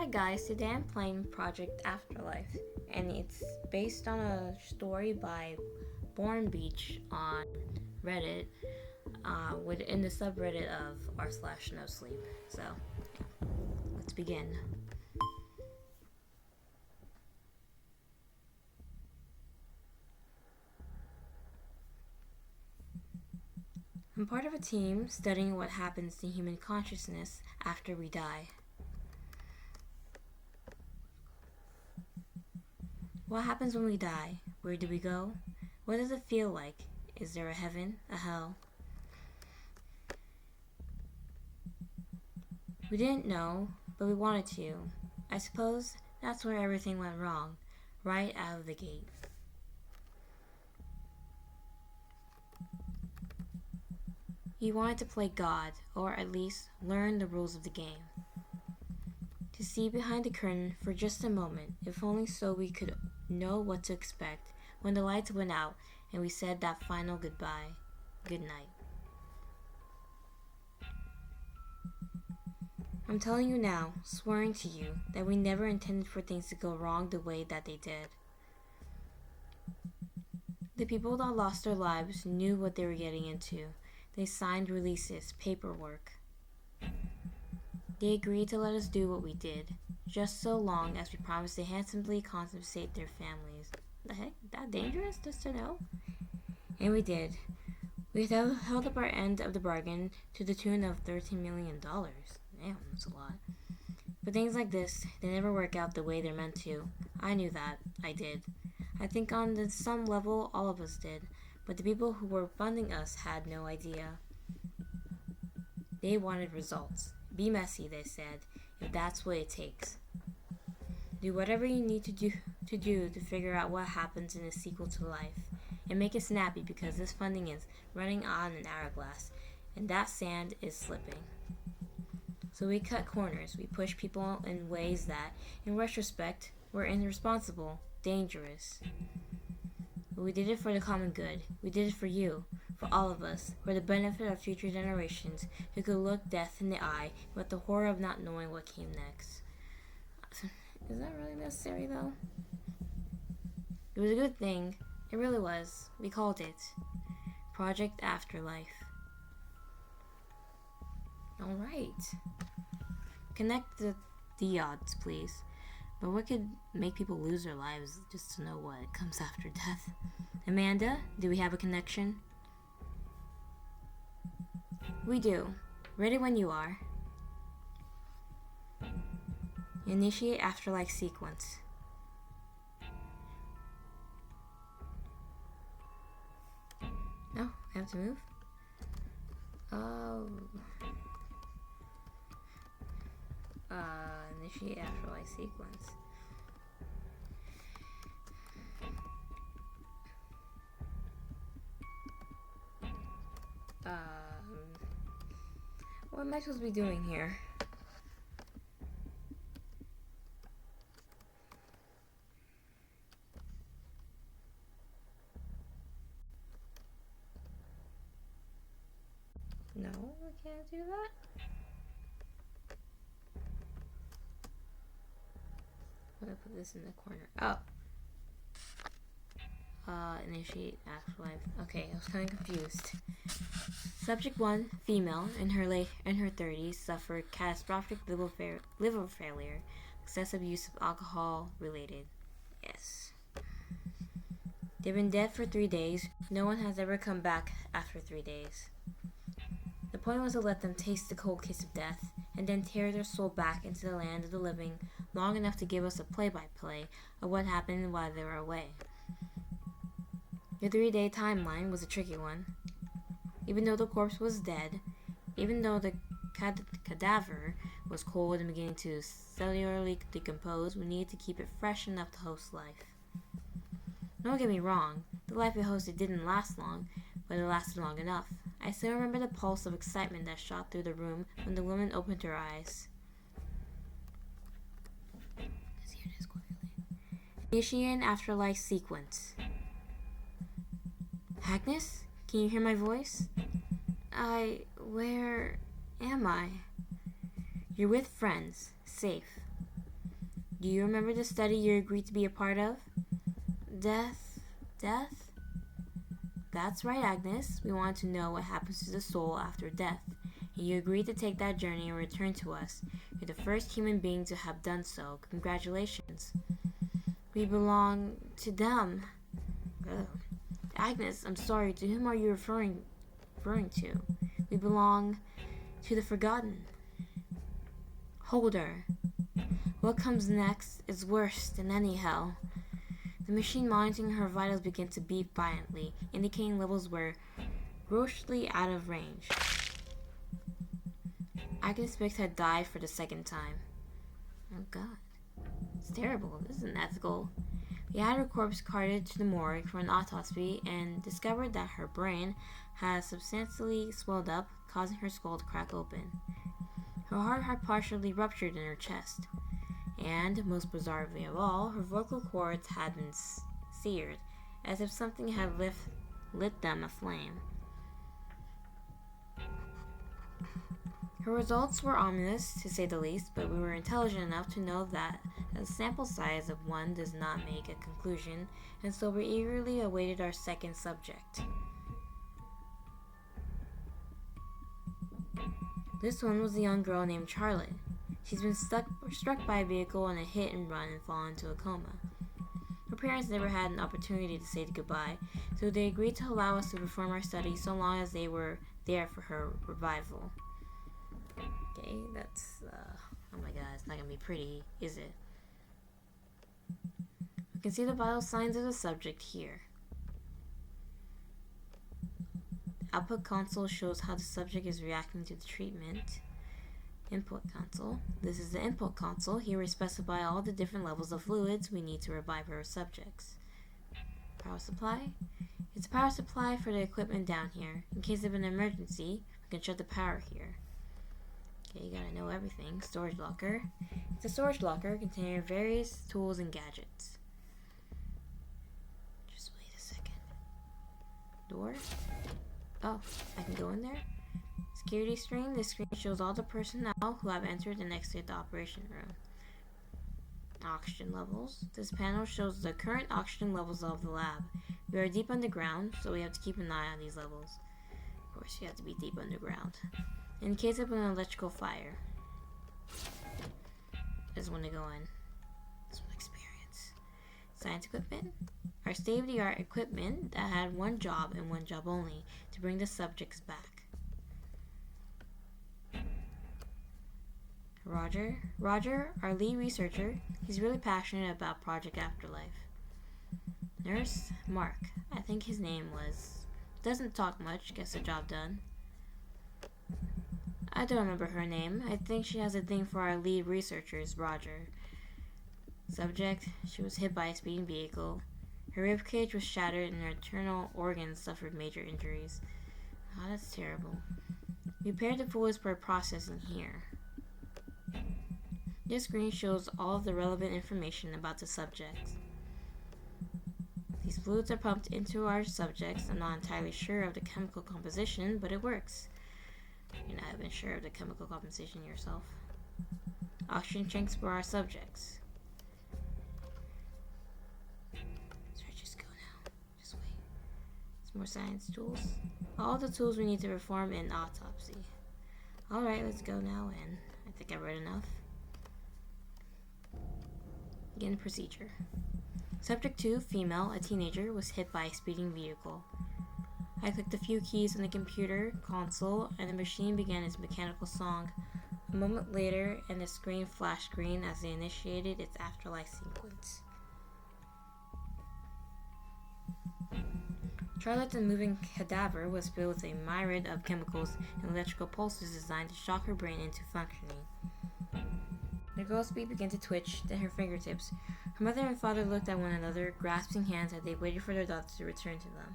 Hi guys, today I'm playing Project Afterlife, and it's based on a story by Born Beach on Reddit, within the subreddit of r/no sleep. So, let's begin. I'm part of a team studying what happens to human consciousness after we die. What happens when we die? Where do we go? What does it feel like? Is there a heaven, a hell? We didn't know, but we wanted to. I suppose that's where everything went wrong, right out of the gate. He wanted to play God, or at least learn the rules of the game. To see behind the curtain for just a moment, if only so we could know what to expect when the lights went out and we said that final goodbye, good night. I'm telling you now, swearing to you, that we never intended for things to go wrong the way that they did. The people that lost their lives knew what they were getting into. They signed releases, paperwork. They agreed to let us do what we did, just so long as we promised to handsomely compensate their families. The heck? That dangerous just to know? And we did. We held up our end of the bargain to the tune of $13 million. Damn, that's a lot. But things like this, they never work out the way they're meant to. I knew that. I did. I think on some level, all of us did. But the people who were funding us had no idea. They wanted results. Be messy, they said, if that's what it takes. Do whatever you need to do to figure out what happens in a sequel to life. And make it snappy because this funding is running on an hourglass, and that sand is slipping. So we cut corners. We push people in ways that, in retrospect, were irresponsible, dangerous. But we did it for the common good. We did it for you, for all of us, for the benefit of future generations who could look death in the eye with the horror of not knowing what came next. Is that really necessary, though? It was a good thing. It really was. We called it Project Afterlife. Alright. Connect the odds, please. But what could make people lose their lives just to know what comes after death? Amanda, do we have a connection? We do. Ready when you are. Initiate Afterlife sequence. No, I have to move? Oh. Initiate Afterlife sequence. What am I supposed to be doing here? No, I can't do that. I'm gonna put this in the corner. Oh. Initiate Afterlife. Okay, I was kind of confused. Subject 1, female, in her 30s, suffered catastrophic liver failure, excessive use of alcohol related. Yes. They've been dead for 3 days. No one has ever come back after 3 days. The point was to let them taste the cold kiss of death, and then tear their soul back into the land of the living long enough to give us a play-by-play of what happened while they were away. The 3-day timeline was a tricky one. Even though the corpse was dead, even though the cadaver was cold and beginning to cellularly decompose, we needed to keep it fresh enough to host life. Don't get me wrong, the life it hosted didn't last long, but it lasted long enough. I still remember the pulse of excitement that shot through the room when the woman opened her eyes. Here it is quietly. Initiate Afterlife sequence. Agnes? Can you hear my voice? Where am I? You're with friends. Safe. Do you remember the study you agreed to be a part of? Death? Death? That's right, Agnes. We wanted to know what happens to the soul after death. And you agreed to take that journey and return to us. You're the first human being to have done so. Congratulations. We belong to them. Ugh. Agnes, I'm sorry. To whom are you referring to? We belong to the forgotten. Hold her. What comes next is worse than any hell. The machine monitoring her vitals began to beat violently, indicating levels were grossly out of range. Agnes Bix had died for the second time. Oh god. It's terrible. This isn't ethical. We had her corpse carted to the morgue for an autopsy and discovered that her brain had substantially swelled up, causing her skull to crack open. Her heart had partially ruptured in her chest. And, most bizarrely of all, her vocal cords had been seared, as if something had lit them aflame. Her results were ominous, to say the least, but we were intelligent enough to know that a sample size of one does not make a conclusion, and so we eagerly awaited our second subject. This one was a young girl named Charlotte. She's been struck by a vehicle in a hit and run and fallen into a coma. Her parents never had an opportunity to say goodbye, so they agreed to allow us to perform our study so long as they were there for her revival. Okay, that's, oh my god, it's not gonna be pretty, is it? We can see the vital signs of the subject here. The output console shows how the subject is reacting to the treatment. Input console. This is the input console. Here we specify all the different levels of fluids we need to revive our subjects. Power supply. It's a power supply for the equipment down here. In case of an emergency, we can shut the power here. Okay, you gotta know everything. Storage locker. It's a storage locker containing various tools and gadgets. Just wait a second. Door. Oh, I can go in there? Security screen. This screen shows all the personnel who have entered and exited the operation room. Oxygen levels. This panel shows the current oxygen levels of the lab. We are deep underground, so we have to keep an eye on these levels. Of course, you have to be deep underground. In case of an electrical fire. I just want to go in. Some experience. Science equipment. Our state-of-the-art equipment that had one job and one job only, to bring the subjects back. Roger, our lead researcher, he's really passionate about Project Afterlife. Nurse, Mark, I think his name was. Doesn't talk much, gets the job done. I don't remember her name. I think she has a thing for our lead researchers, Roger. Subject, she was hit by a speeding vehicle. Her ribcage was shattered and her internal organs suffered major injuries. Oh, that's terrible. We prepared the fluids for processing here. This screen shows all of the relevant information about the subjects. These fluids are pumped into our subjects. I'm not entirely sure of the chemical composition, but it works. You're not even sure of the chemical composition yourself. Oxygen tanks for our subjects. Sorry, just go now. Just wait. Some more science tools. All the tools we need to perform an autopsy. Alright, let's go now, and I think I read enough. Begin procedure. Subject 2, female, a teenager, was hit by a speeding vehicle. I clicked a few keys on the computer console and the machine began its mechanical song. A moment later, and the screen flashed green as it initiated its afterlife sequence. Charlotte's moving cadaver was filled with a myriad of chemicals and electrical pulses designed to shock her brain into functioning. The girl's feet began to twitch, then her fingertips. Her mother and father looked at one another, grasping hands as they waited for their daughter to return to them.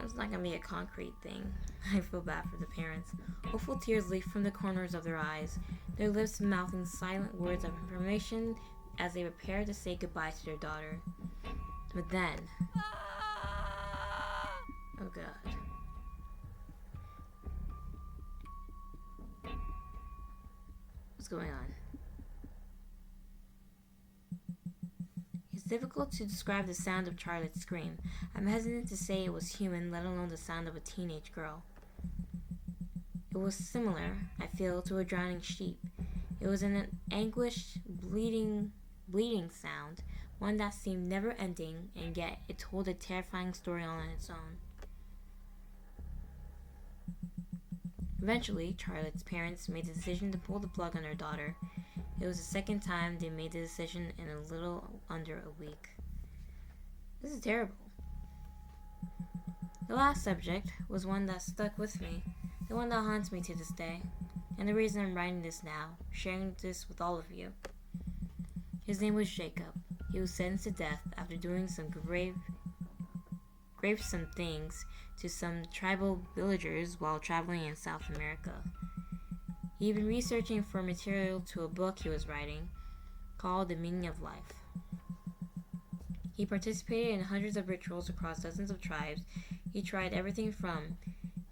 It's not gonna be a concrete thing. I feel bad for the parents. Hopeful tears leaked from the corners of their eyes, their lips mouthing silent words of information as they prepared to say goodbye to their daughter. But then... Oh god. What's going on? difficult to describe the sound of Charlotte's scream. I'm hesitant to say it was human, let alone the sound of a teenage girl. It was similar, I feel, to a drowning sheep. It was an anguished, bleeding sound, one that seemed never-ending, and yet it told a terrifying story all on its own. Eventually, Charlotte's parents made the decision to pull the plug on their daughter. It was the second time they made the decision in a little under a week. This is terrible. The last subject was one that stuck with me, the one that haunts me to this day, and the reason I'm writing this now, sharing this with all of you. His name was Jacob. He was sentenced to death after doing some gravesome things to some tribal villagers while traveling in South America. He'd been researching for material to a book he was writing called The Meaning of Life. He participated in hundreds of rituals across dozens of tribes. He tried everything from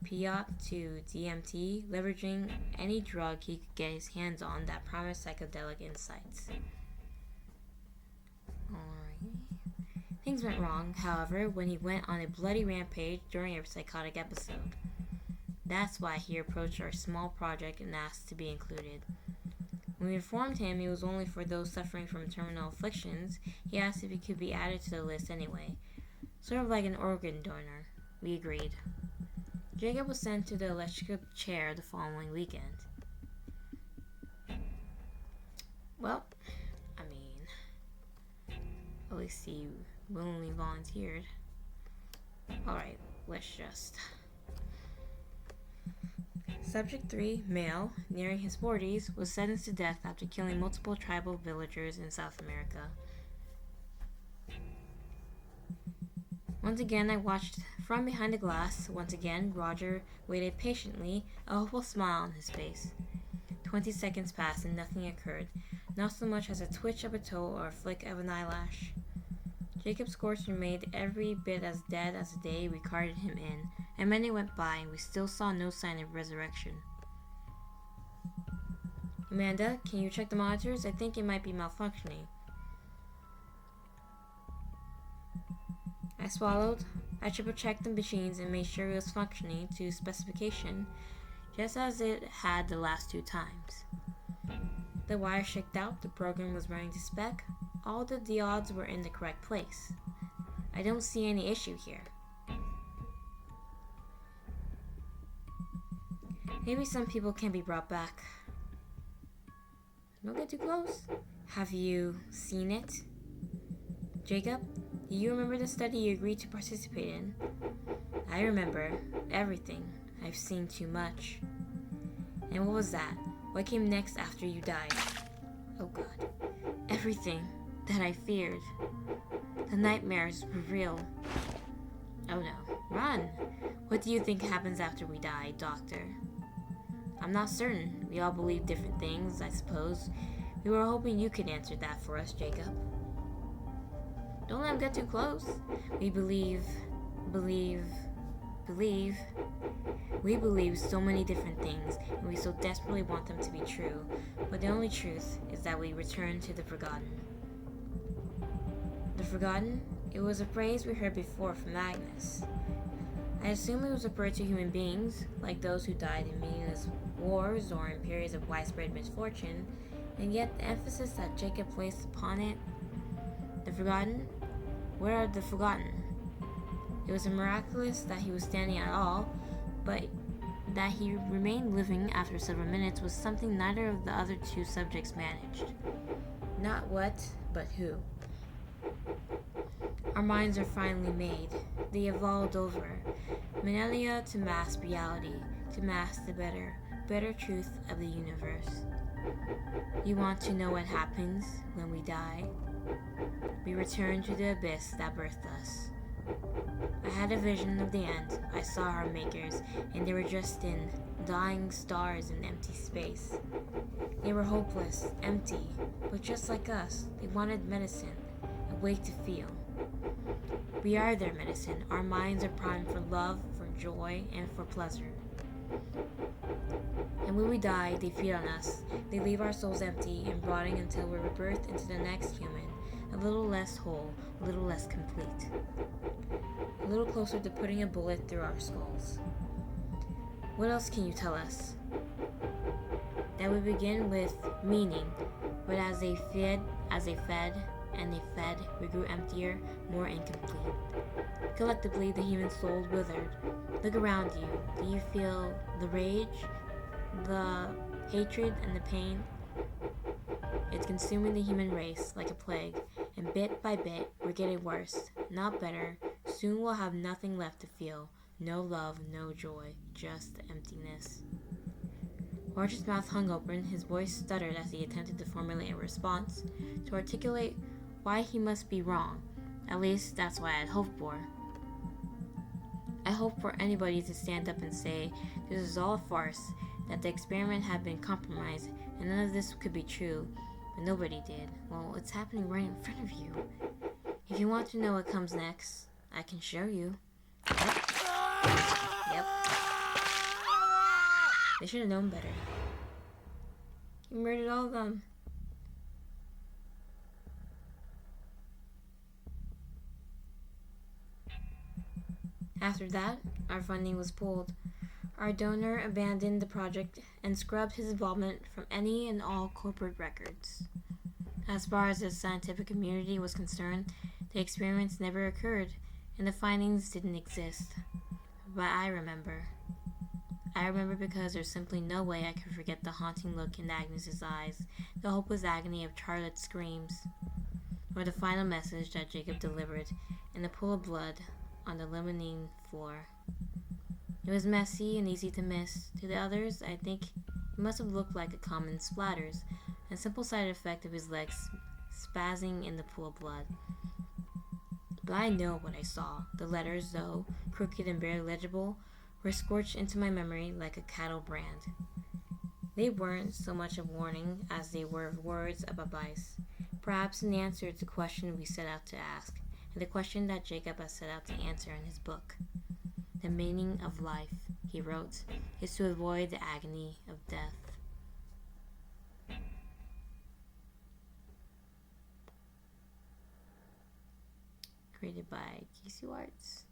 peyote to DMT, leveraging any drug he could get his hands on that promised psychedelic insights. Alright. Things went wrong, however, when he went on a bloody rampage during a psychotic episode. That's why he approached our small project and asked to be included. When we informed him it was only for those suffering from terminal afflictions, he asked if he could be added to the list anyway. Sort of like an organ donor. We agreed. Jacob was sent to the electric chair the following weekend. Well, at least he willingly volunteered. Alright, let's just... Subject 3, male, nearing his 40s, was sentenced to death after killing multiple tribal villagers in South America. Once again, I watched from behind the glass. Once again, Roger waited patiently, a hopeful smile on his face. 20 seconds passed and nothing occurred, not so much as a twitch of a toe or a flick of an eyelash. Jacob's corpse remained every bit as dead as the day we carted him in, and many went by and we still saw no sign of resurrection. Amanda, can you check the monitors? I think it might be malfunctioning. I swallowed. I triple-checked the machines and made sure it was functioning to specification, just as it had the last 2 times. The wire checked out, the program was running to spec, all the diodes were in the correct place. I don't see any issue here. Maybe some people can be brought back. Don't get too close. Have you seen it? Jacob, do you remember the study you agreed to participate in? I remember everything. I've seen too much. And what was that? What came next after you died? Oh God. Everything that I feared. The nightmares were real. Oh no. Run! What do you think happens after we die, Doctor? I'm not certain. We all believe different things, I suppose. We were hoping you could answer that for us, Jacob. Don't let him get too close. We believe so many different things, and we so desperately want them to be true, but the only truth is that we return to the forgotten. The forgotten? It was a phrase we heard before from Agnes. I assume it was referred to human beings, like those who died in meaningless wars or in periods of widespread misfortune, and yet the emphasis that Jacob placed upon it, the forgotten? Where are the forgotten? It was miraculous that he was standing at all, but that he remained living after several minutes was something neither of the other 2 subjects managed. Not what, but who. Our minds are finally made. They evolved over millennia to mask reality, to mask the better truth of the universe. You want to know what happens when we die? We return to the abyss that birthed us. I had a vision of the end. I saw our makers, and they were just in dying stars in empty space. They were hopeless, empty, but just like us, they wanted medicine, a way to feel. We are their medicine. Our minds are primed for love, for joy, and for pleasure. And when we die, they feed on us. They leave our souls empty and rotting until we're rebirthed into the next human, A little less whole, a little less complete. A little closer to putting a bullet through our skulls. What else can you tell us? That we begin with meaning, but as they fed, we grew emptier, more incomplete. Collectively, the human soul withered. Look around you. Do you feel the rage, the hatred, and the pain? It's consuming the human race like a plague, and bit by bit, we're getting worse, not better. Soon we'll have nothing left to feel. No love, no joy, just emptiness. March's mouth hung open, his voice stuttered as he attempted to formulate a response, to articulate why he must be wrong. At least, that's what I had hoped for. I hoped for anybody to stand up and say this is all a farce, that the experiment had been compromised, and none of this could be true, but nobody did. Well, it's happening right in front of you. If you want to know what comes next, I can show you. Yep. They should have known better. He murdered all of them. After that, our funding was pulled. Our donor abandoned the project and scrubbed his involvement from any and all corporate records. As far as the scientific community was concerned, the experiments never occurred, and the findings didn't exist. But I remember. I remember because there's simply no way I could forget the haunting look in Agnes's eyes, the hopeless agony of Charlotte's screams, or the final message that Jacob delivered in a pool of blood on the limonene floor. It was messy and easy to miss. To the others, I think it must have looked like a common splatters, a simple side effect of his legs spazzing in the pool of blood. But I know what I saw. The letters, though crooked and barely legible, were scorched into my memory like a cattle brand. They weren't so much a warning as they were words of advice, perhaps an answer to the question we set out to ask, and the question that Jacob has set out to answer in his book. The meaning of life, he wrote, is to avoid the agony of death. Created by Kisu Arts.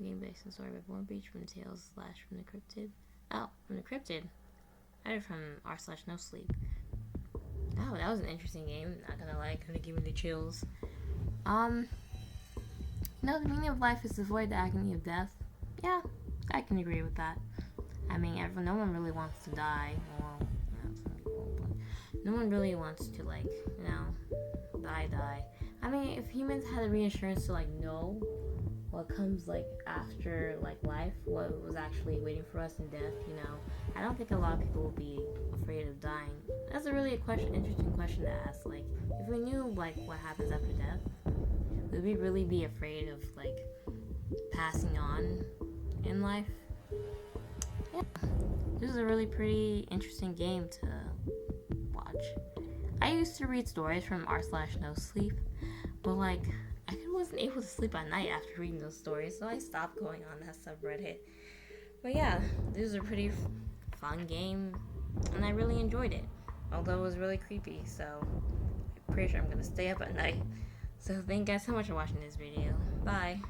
Game based on the story of Born Beach from Tales / from the Cryptid. Oh, from the Cryptid. I read from r/no sleep. Oh, that was an interesting game. Not gonna lie, kind of gave me the chills. No, the meaning of life is to avoid the agony of death. Yeah, I can agree with that. I mean, no one really wants to die. Well, some people, but no one really wants to, die. I mean, if humans had the reassurance to, know what comes, after, life, what was actually waiting for us in death, I don't think a lot of people would be afraid of dying. That's a really interesting question to ask. If we knew, what happens after death, would we really be afraid of, passing on in life? Yeah. This is a really pretty interesting game to watch. I used to read stories from r/no sleep, but, I wasn't able to sleep at night after reading those stories, so I stopped going on that subreddit. But yeah, this is a pretty fun game, and I really enjoyed it, although it was really creepy, so I'm pretty sure I'm going to stay up at night. So thank you guys so much for watching this video. Bye.